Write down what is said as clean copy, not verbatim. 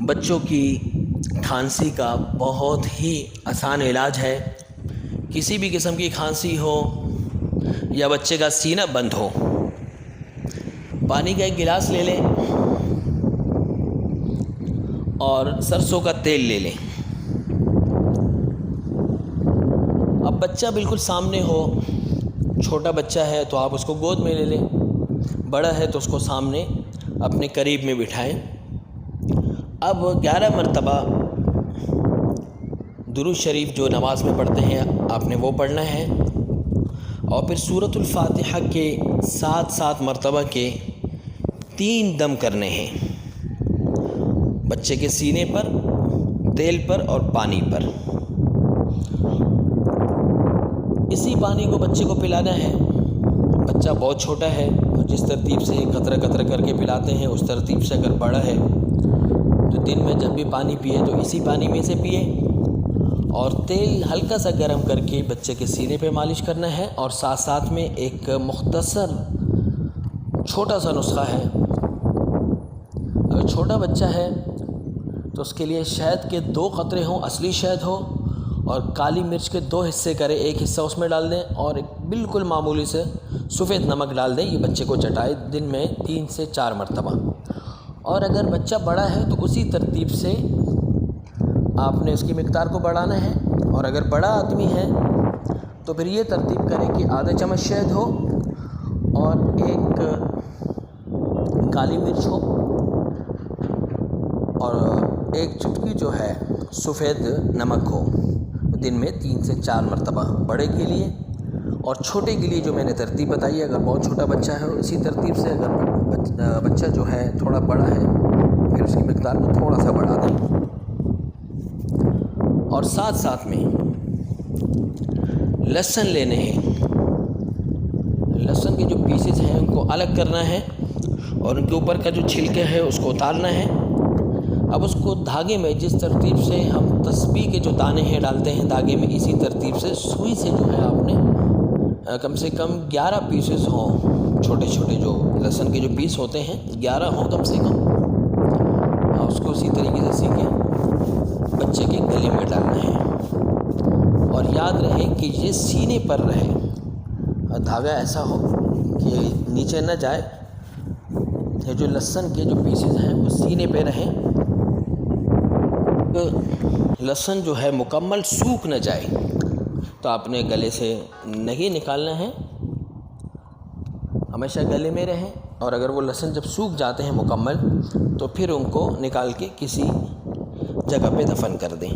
بچوں کی کھانسی کا بہت ہی آسان علاج ہے۔ کسی بھی قسم کی کھانسی ہو یا بچے کا سینہ بند ہو، پانی کا ایک گلاس لے لیں اور سرسوں کا تیل لے لیں۔ اب بچہ بالکل سامنے ہو، چھوٹا بچہ ہے تو آپ اس کو گود میں لے لیں، بڑا ہے تو اس کو سامنے اپنے قریب میں بٹھائیں۔ اب 11 مرتبہ درود شریف جو نماز میں پڑھتے ہیں آپ نے وہ پڑھنا ہے، اور پھر سورۃ الفاتحہ کے 7 مرتبہ کے 3 دم کرنے ہیں، بچے کے سینے پر، تیل پر اور پانی پر۔ اسی پانی کو بچے کو پلانا ہے۔ بچہ بہت چھوٹا ہے اور جس ترتیب سے قطرہ قطرہ کر کے پلاتے ہیں اس ترتیب سے اگر بڑا ہے تو دن میں جب بھی پانی پیے تو اسی پانی میں سے پیے، اور تیل ہلکا سا گرم کر کے بچے کے سینے پہ مالش کرنا ہے۔ اور ساتھ میں ایک مختصر چھوٹا سا نسخہ ہے، اگر چھوٹا بچہ ہے تو اس کے لیے شہد کے 2 قطرے ہوں، اصلی شہد ہو، اور کالی مرچ کے 2 حصے کرے، ایک حصہ اس میں ڈال دیں اور ایک بالکل معمولی سے سفید نمک ڈال دیں۔ یہ بچے کو چٹائے دن میں 3 سے 4 مرتبہ۔ اور اگر بچہ بڑا ہے تو اسی ترتیب سے آپ نے اس کی مقدار کو بڑھانا ہے، اور اگر بڑا آدمی ہے تو پھر یہ ترتیب کریں کہ آدھا چمچ شہد ہو اور ایک کالی مرچ ہو اور ایک چٹکی جو ہے سفید نمک ہو، دن میں 3 سے 4 مرتبہ بڑے کے لیے۔ اور چھوٹے کے لیے جو میں نے ترتیب بتائی ہے، اگر بہت چھوٹا بچہ ہے اسی ترتیب سے، اگر بچہ جو ہے تھوڑا بڑا ہے پھر اس کی مقدار کو تھوڑا سا بڑھا دیں۔ اور ساتھ میں لہسن لینے ہیں، لہسن کے جو پیسز ہیں ان کو الگ کرنا ہے اور ان کے اوپر کا جو چھلکے ہے اس کو اتارنا ہے۔ اب اس کو دھاگے میں جس ترتیب سے ہم تسبیح کے جو دانے ہیں ڈالتے ہیں دھاگے میں، اسی ترتیب سے سوئی سے جو ہے آپ نے کم سے کم 11 پیسز ہوں، چھوٹے چھوٹے جو لہسن کے جو پیس ہوتے ہیں 11 ہوں کم سے کم، اور اس کو اسی طریقے سے سیکھیں بچے کے گلے میں ڈالنا ہے۔ اور یاد رہے کہ یہ سینے پر رہے، اور دھاگا ایسا ہو کہ نیچے نہ جائے، یہ جو لہسن کے جو پیسز ہیں وہ سینے پہ رہیں، لہسن جو ہے مکمل سوکھ نہ جائے، تو آپ نے گلے سے نہیں نکالنا ہے، ہمیشہ گلے میں رہیں۔ اور اگر وہ لہسن جب سوکھ جاتے ہیں مکمل تو پھر ان کو نکال کے کسی جگہ پہ دفن کر دیں۔